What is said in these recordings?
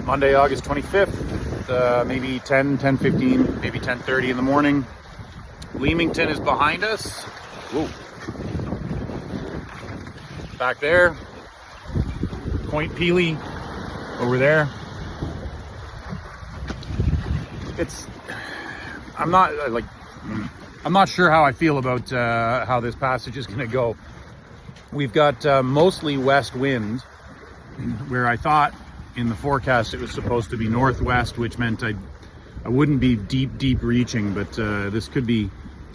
Monday, August 25th, maybe 10:15, maybe 10:30 in the morning. Leamington is behind us. Whoa. Back there. Point Peely over there. I'm not sure how I feel about how this passage is going to go. We've got mostly west wind, where I thought in the forecast it was supposed to be northwest, which meant I wouldn't be deep reaching, but this could be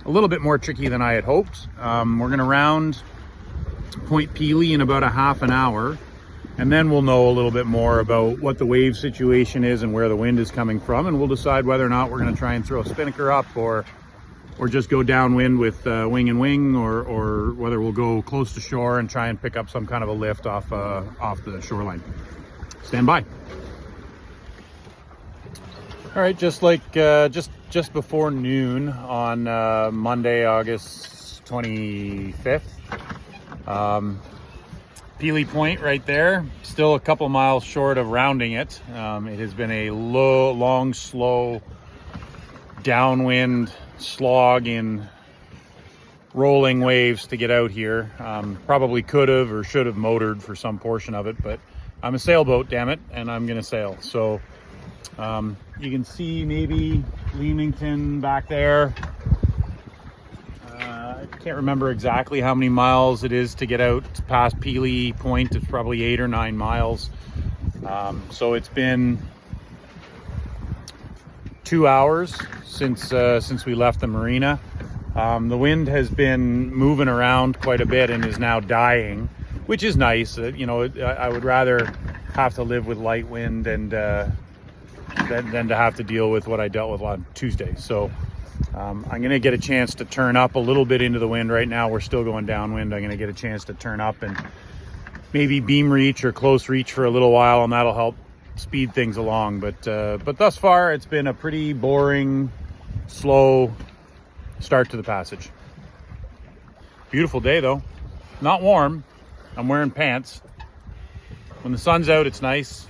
a little bit more tricky than I had hoped. We're going to round Point Peely in about a half an hour, and then we'll know a little bit more about what the wave situation is and where the wind is coming from, and we'll decide whether or not we're going to try and throw a spinnaker up or just go downwind with wing and wing, or whether we'll go close to shore and try and pick up some kind of a lift off the shoreline. Stand by. All right, just before noon on Monday, August 25th. Peely Point right there, still a couple miles short of rounding it. It has been a long, slow downwind slog in rolling waves to get out here. Probably could have or should have motored for some portion of it, but I'm a sailboat, damn it, and I'm gonna sail. So you can see maybe Leamington back there. I can't remember exactly how many miles it is to get out past Peely Point. It's probably 8 or 9 miles. So it's been 2 hours since we left the marina. The wind has been moving around quite a bit and is now dying, which is nice. I would rather have to live with light wind and than to have to deal with what I dealt with on Tuesday. So I'm going to get a chance to turn up a little bit into the wind. Right now we're still going downwind. I'm going to get a chance to turn up and maybe beam reach or close reach for a little while, and that'll help speed things along. But thus far it's been a pretty boring, slow start to the passage. Beautiful day though. Not warm. I'm wearing pants. When the sun's out, it's nice.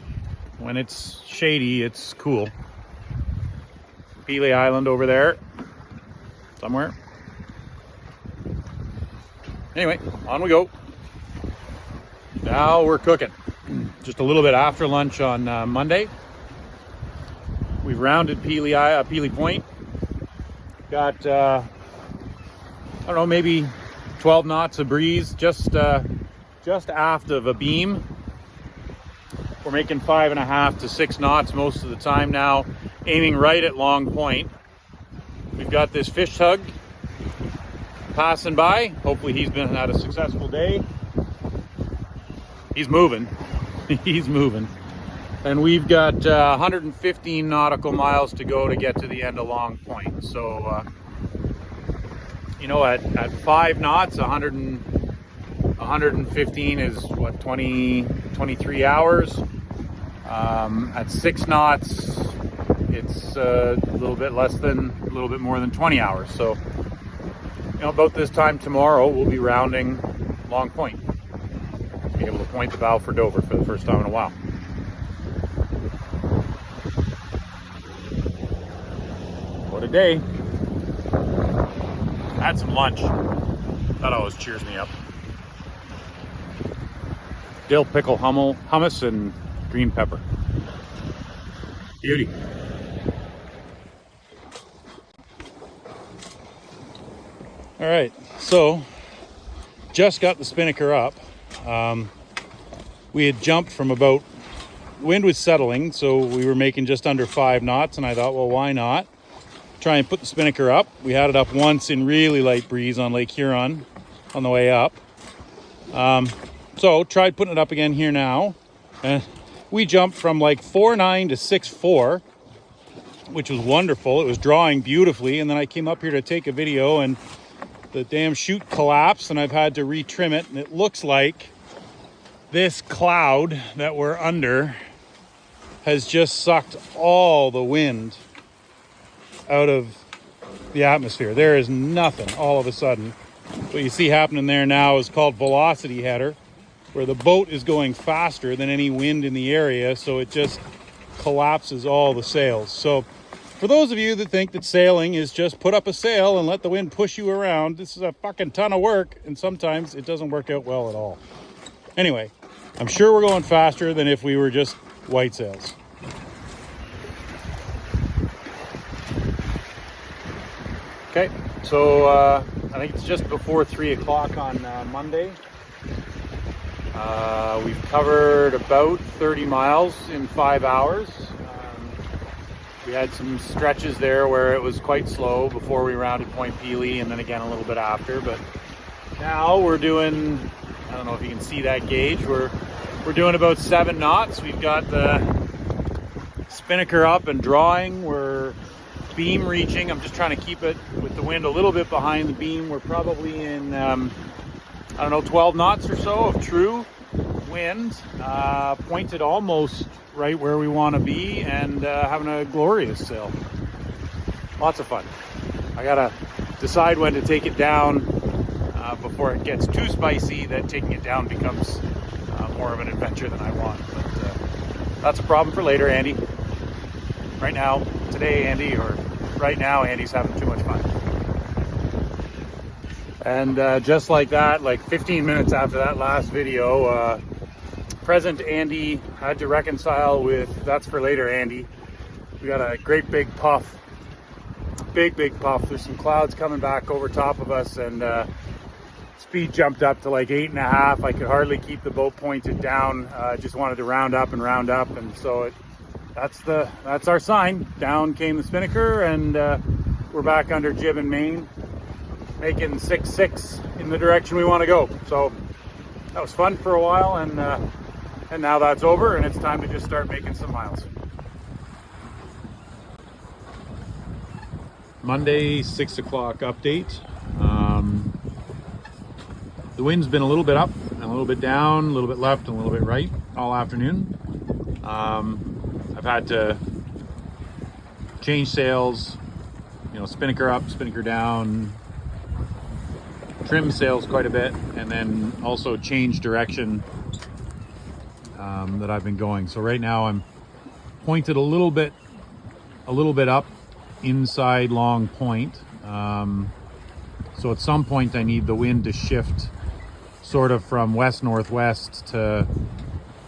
When it's shady, it's cool. Peely Island over there somewhere. Anyway, on we go. Now we're cooking. Just a little bit after lunch on Monday. We've rounded Peely Point. Got I don't know, maybe 12 knots of breeze just aft of a beam. We're making 5.5 to 6 knots most of the time now, aiming right at Long Point. We've got this fish tug passing by. Hopefully he's had a successful day. He's moving. He's moving. And we've got 115 nautical miles to go to get to the end of Long Point. So, at 5 knots, 115 is what, 23 hours. At 6 knots, it's a little bit more than 20 hours. So, about this time tomorrow, we'll be rounding Long Point. Be able to point the bow for Dover for the first time in a while. What a day. I had some lunch. That always cheers me up. Dill pickle hummus and green pepper. Beauty. All right, so just got the spinnaker up. We had jumped from wind was settling, so we were making just under 5 knots, and I thought, well, why not try and put the spinnaker up? We had it up once in really light breeze on Lake Huron on the way up. So tried putting it up again here now, and we jumped from like 4.9 to 6.4, which was wonderful. It was drawing beautifully, and then I came up here to take a video, and the damn chute collapsed, and I've had to retrim it, and it looks like this cloud that we're under has just sucked all the wind out of the atmosphere. There is nothing all of a sudden. What you see happening there now is called velocity header, where the boat is going faster than any wind in the area, so it just collapses all the sails. So for those of you that think that sailing is just put up a sail and let the wind push you around, this is a fucking ton of work, and sometimes it doesn't work out well at all. Anyway, I'm sure we're going faster than if we were just white sails. Okay, so I think it's just before 3 o'clock on Monday. We've covered about 30 miles in 5 hours. We had some stretches there where it was quite slow before we rounded Point Pelee, and then again a little bit after. But now we're doing, I don't know if you can see that gauge, we're doing about 7 knots. We've got the spinnaker up and drawing. We're beam reaching. I'm just trying to keep it with the wind a little bit behind the beam. We're probably in, I don't know, 12 knots or so of true wind, pointed almost right where we want to be, and having a glorious sail. Lots of fun. I gotta decide when to take it down before it gets too spicy, that taking it down becomes more of an adventure than I want. But that's a problem for later, Andy. Right now, today, Andy, or right now, Andy's having too much fun. And just like that, like 15 minutes after that last video, present Andy had to reconcile with that's for later, Andy. We got a great big puff, big puff. There's some clouds coming back over top of us, and speed jumped up to like 8.5. I could hardly keep the boat pointed down. Just wanted to round up, and so that's our sign. Down came the spinnaker, and we're back under jib and main, making 6-6 in the direction we want to go. So that was fun for a while, and now that's over, and it's time to just start making some miles. Monday, 6 o'clock update. The wind's been a little bit up and a little bit down, a little bit left and a little bit right all afternoon. I've had to change sails, spinnaker up, spinnaker down, trim sails quite a bit, and then also change direction that I've been going. So right now I'm pointed a little bit up inside Long Point. So at some point I need the wind to shift sort of from west-northwest to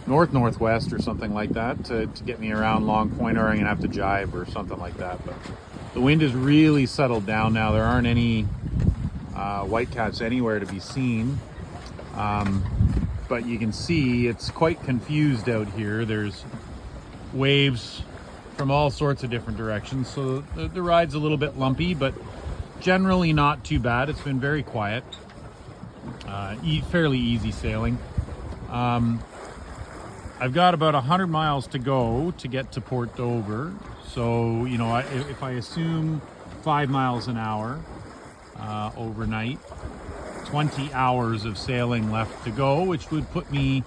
north-northwest or something like that to get me around Long Point, or I'm gonna have to jibe or something like that. But the wind is really settled down now. There aren't any whitecaps anywhere to be seen, but you can see it's quite confused out here. There's waves from all sorts of different directions, so the ride's a little bit lumpy, but generally not too bad. It's been very quiet, fairly easy sailing. I've got about 100 miles to go to get to Port Dover. So, if I assume 5 miles an hour overnight, 20 hours of sailing left to go, which would put me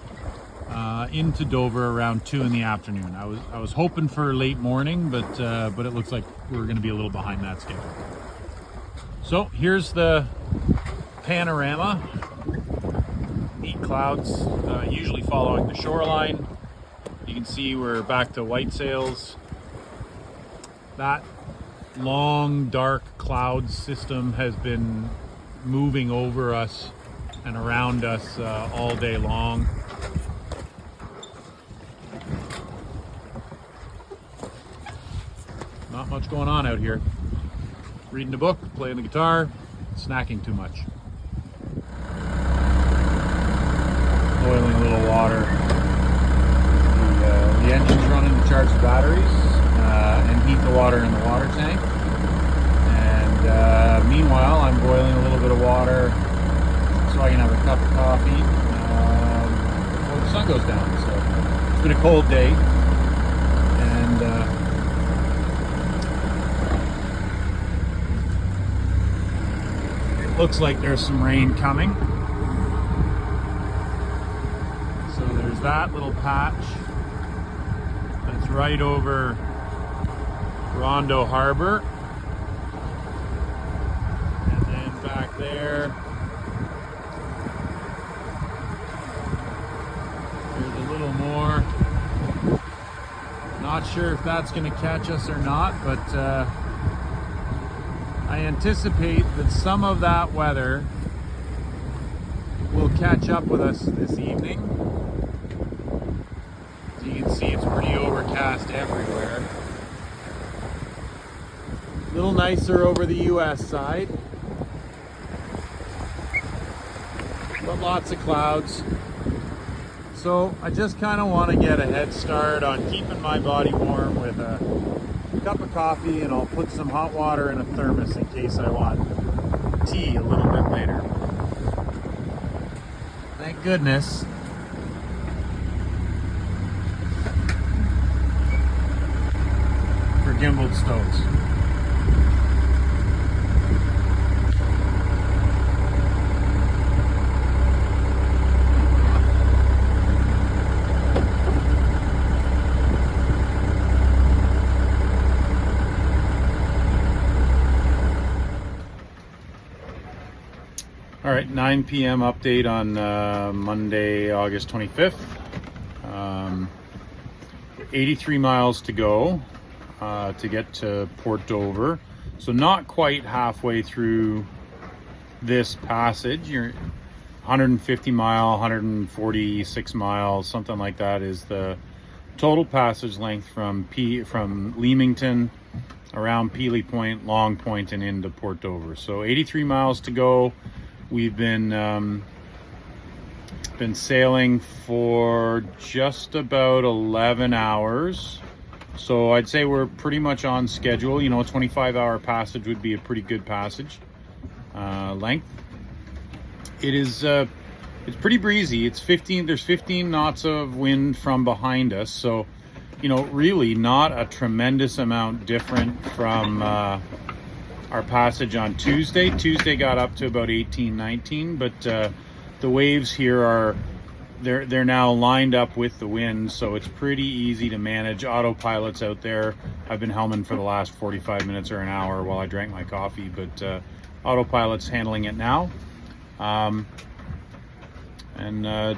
into Dover around 2 in the afternoon. I was hoping for late morning, but it looks like we're going to be a little behind that schedule. So here's the panorama. Neat clouds, usually following the shoreline. You can see we're back to white sails. That long dark cloud system has been moving over us and around us all day long. Not much going on out here. Reading a book, playing the guitar, snacking too much. Boiling a little water. The engine's running to charge the batteries and heat the water in the water tank. And meanwhile, I'm boiling a little bit of water so I can have a cup of coffee before the sun goes down. So it's been a cold day, and looks like there's some rain coming. So there's that little patch that's right over Rondo Harbor. And then back there, there's a little more. Not sure if that's going to catch us or not, but I anticipate that some of that weather will catch up with us this evening. As you can see, it's pretty overcast everywhere. A little nicer over the US side, but lots of clouds. So I just kind of want to get a head start on keeping my body warm with a cup of coffee, and I'll put some hot water in a thermos in case I want tea a little bit later. Thank goodness. For gimbaled stoves. All right, 9 p.m. update on Monday, August 25th. 83 miles to go to get to Port Dover. So not quite halfway through this passage. You're 150 mile, 146 miles, something like that is the total passage length from Leamington around Peely Point, Long Point, and into Port Dover. So 83 miles to go. We've been sailing for just about 11 hours. So I'd say we're pretty much on schedule. You know, a 25-hour passage would be a pretty good passage length. It's pretty breezy. There's 15 knots of wind from behind us. So, you know, really not a tremendous amount different from our passage on Tuesday. Tuesday got up to about 18, 19, but the waves here they're now lined up with the wind, so it's pretty easy to manage. Autopilot's out there. I've been helming for the last 45 minutes or an hour while I drank my coffee, but autopilot's handling it now. And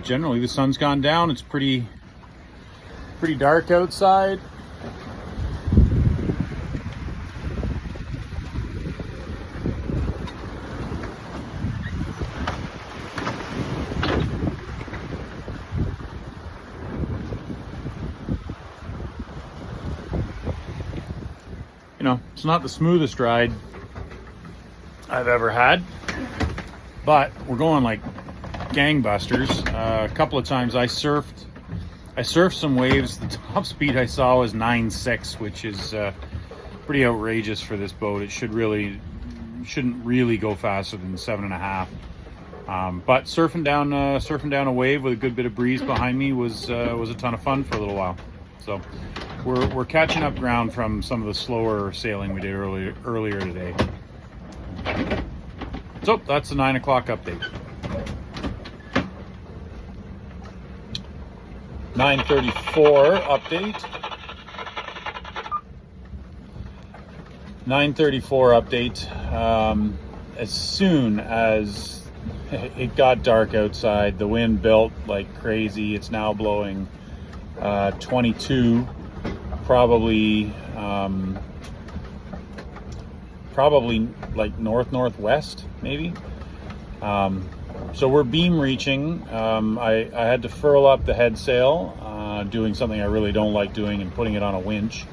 generally the sun's gone down. It's pretty dark outside. You know, it's not the smoothest ride I've ever had, but we're going like gangbusters. A couple of times I surfed some waves. The top speed I saw was 9.6, which is pretty outrageous for this boat. It shouldn't really go faster than 7.5. But surfing down a wave with a good bit of breeze behind me was a ton of fun for a little while. So we're catching up ground from some of the slower sailing we did earlier today. So that's the 9 o'clock update. 9:34 update. 9:34 update. As soon as it got dark outside, the wind built like crazy. It's now blowing 22, probably like northwest maybe. So we're beam reaching. I had to furl up the head sail, doing something I really don't like doing, and putting it on a winch.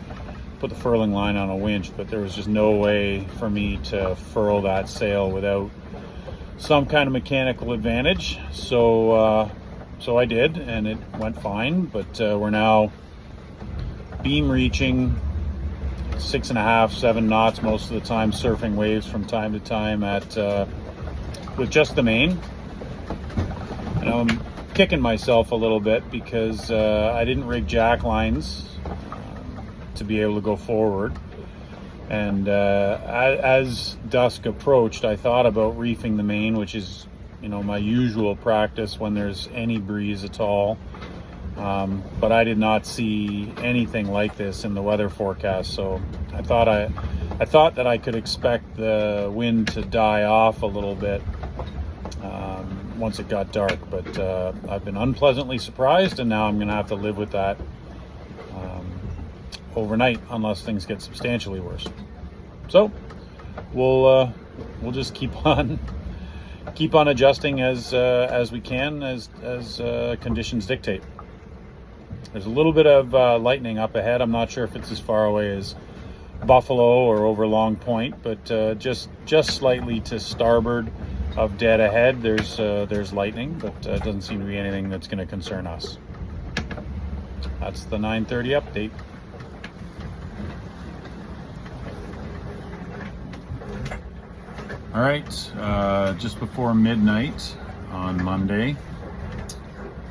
Put the furling line on a winch, but there was just no way for me to furl that sail without some kind of mechanical advantage. So I did, and it went fine. But we're now beam reaching 6.5, 7 knots most of the time, surfing waves from time to time with just the main. And I'm kicking myself a little bit because I didn't rig jack lines to be able to go forward. And as dusk approached, I thought about reefing the main, which is, you know, my usual practice when there's any breeze at all. But I did not see anything like this in the weather forecast, so I thought that I could expect the wind to die off a little bit once it got dark. But I've been unpleasantly surprised, and now I'm going to have to live with that overnight unless things get substantially worse. So we'll just keep on adjusting as we can as conditions dictate. There's a little bit of lightning up ahead. I'm not sure if it's as far away as Buffalo or over Long Point, but just slightly to starboard of dead ahead there's lightning, but it doesn't seem to be anything that's going to concern us. That's the 9:30 update. All right, just before midnight on Monday,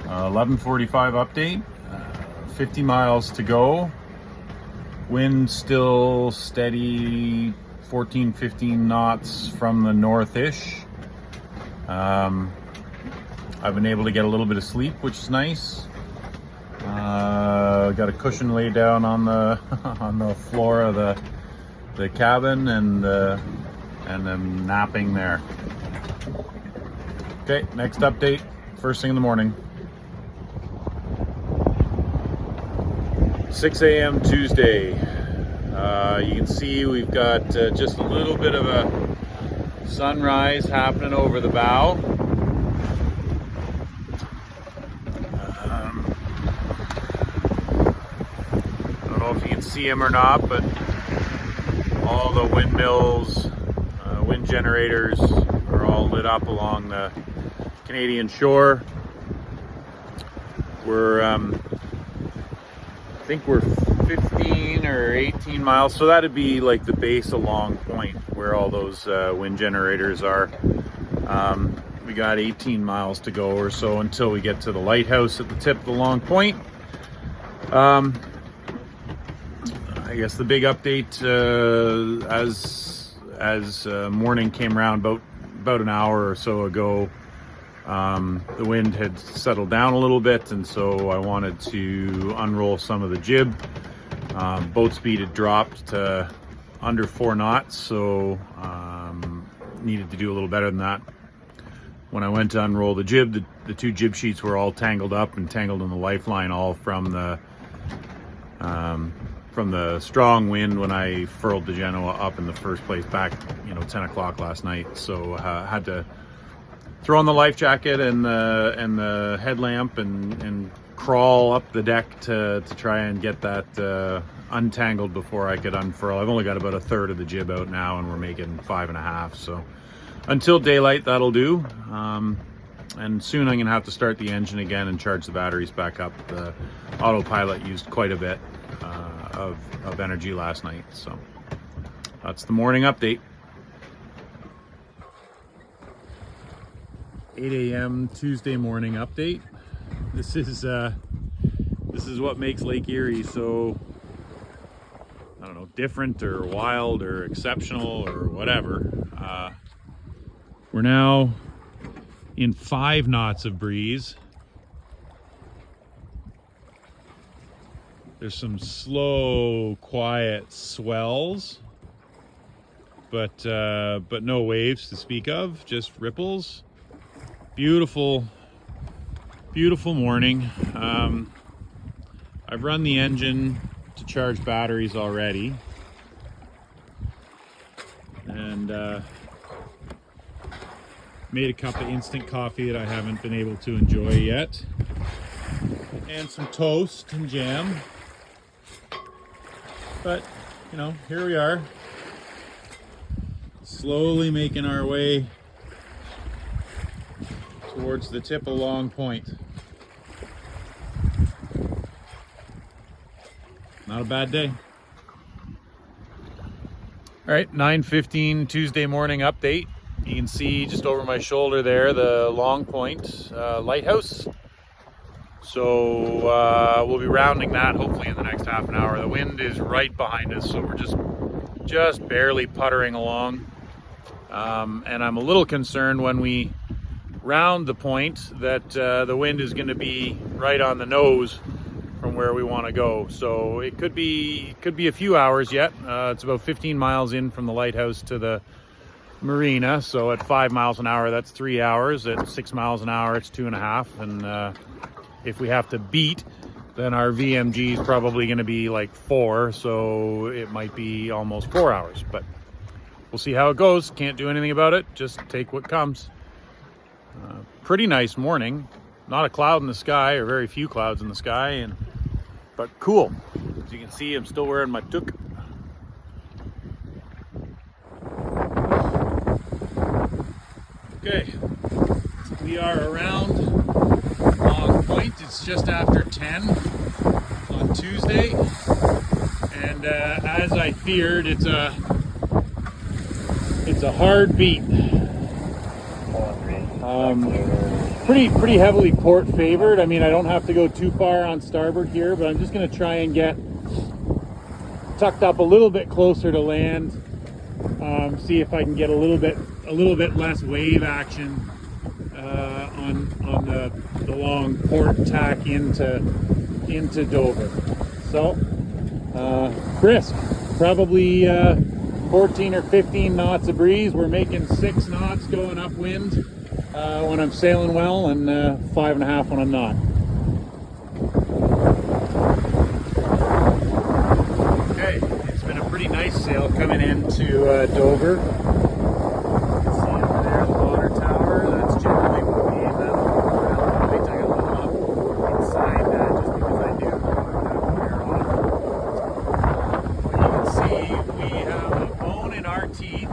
11:45 update, 50 miles to go. Wind still steady, 14-15 knots from the northish. I've been able to get a little bit of sleep, which is nice. Got a cushion laid down on the on the floor of the cabin, and I'm napping there. Okay, next update, first thing in the morning. 6 a.m. Tuesday. You can see we've got just a little bit of a sunrise happening over the bow. I don't know if you can see him or not, but all the windmills, wind generators are all lit up along the Canadian shore. I think we're 15 or 18 miles, so that'd be like the base of Long Point where all those wind generators are. We got 18 miles to go or so until we get to the lighthouse at the tip of the Long Point. I guess the big update as morning came around about an hour or so ago, the wind had settled down a little bit, and so I wanted to unroll some of the jib. Boat speed had dropped to under 4 knots, so needed to do a little better than that. When I went to unroll the jib, the 2 jib sheets were all tangled up and tangled in the lifeline, all from the strong wind when I furled the Genoa up in the first place back, 10 o'clock last night. So had to throw on the life jacket and the headlamp and crawl up the deck to try and get that untangled before I could unfurl. I've only got about a third of the jib out now, and we're making 5.5. So until daylight, that'll do. And soon I'm gonna have to start the engine again and charge the batteries back up. The autopilot used quite a bit of energy last night. So that's the morning update. 8 a.m. Tuesday morning update. This is what makes Lake Erie so, I don't know, different or wild or exceptional or whatever. We're now in 5 knots of breeze. There's some slow, quiet swells, but no waves to speak of, just ripples. Beautiful morning. I've run the engine to charge batteries already, and made a cup of instant coffee that I haven't been able to enjoy yet, and some toast and jam. But here we are, slowly making our way towards the tip of Long Point. Not a bad day. All right, 9:15 Tuesday morning update. You can see just over my shoulder there the Long Point lighthouse. So we'll be rounding that hopefully in the next half an hour. The wind is right behind us, so we're just barely puttering along. And I'm a little concerned when we round the point that the wind is going to be right on the nose from where we want to go. So it could be a few hours yet. It's about 15 miles in from the lighthouse to the marina. So at 5 miles an hour, that's 3 hours. At 6 miles an hour, it's 2.5. And if we have to beat then our VMG is probably going to be like 4, so it might be almost 4 hours, but we'll see how it goes. Can't do anything about it, just take what comes. Pretty nice morning, not a cloud in the sky, or very few clouds in the sky, but cool. As you can see, I'm still wearing my toque. Okay, we are around Long Point. It's just after 10 on Tuesday, and as I feared, it's a hard beat. Pretty heavily port favored. I mean, I don't have to go too far on starboard here, but I'm just going to try and get tucked up a little bit closer to land. See if I can get a little bit less wave action on the long port tack into Dover. So brisk, probably 14 or 15 knots of breeze. We're making 6 knots going upwind when I'm sailing well, and 5.5 when I'm not. Okay, it's been a pretty nice sail coming into Dover. You can see over there the water tower. That's generally what we aim at. I got a little up inside that just because I do wear off. But you can see we have a bone in our teeth.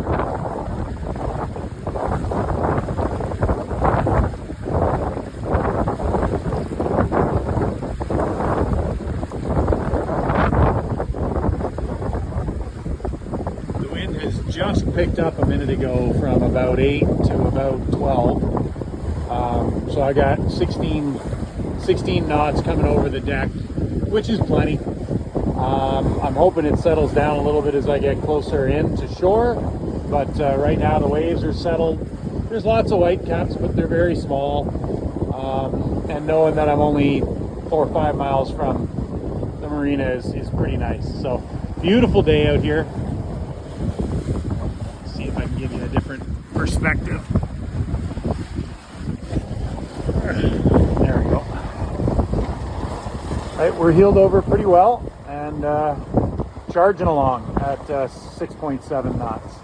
Just picked up a minute ago from about 8 to about 12. So I got 16 knots coming over the deck, which is plenty. I'm hoping it settles down a little bit as I get closer in to shore, but right now the waves are settled. There's lots of whitecaps, but they're very small. And knowing that I'm only 4 or 5 miles from the marina is pretty nice. So beautiful day out here. If I can give you a different perspective. There we go. Right, we're heeled over pretty well and charging along at 6.7 knots.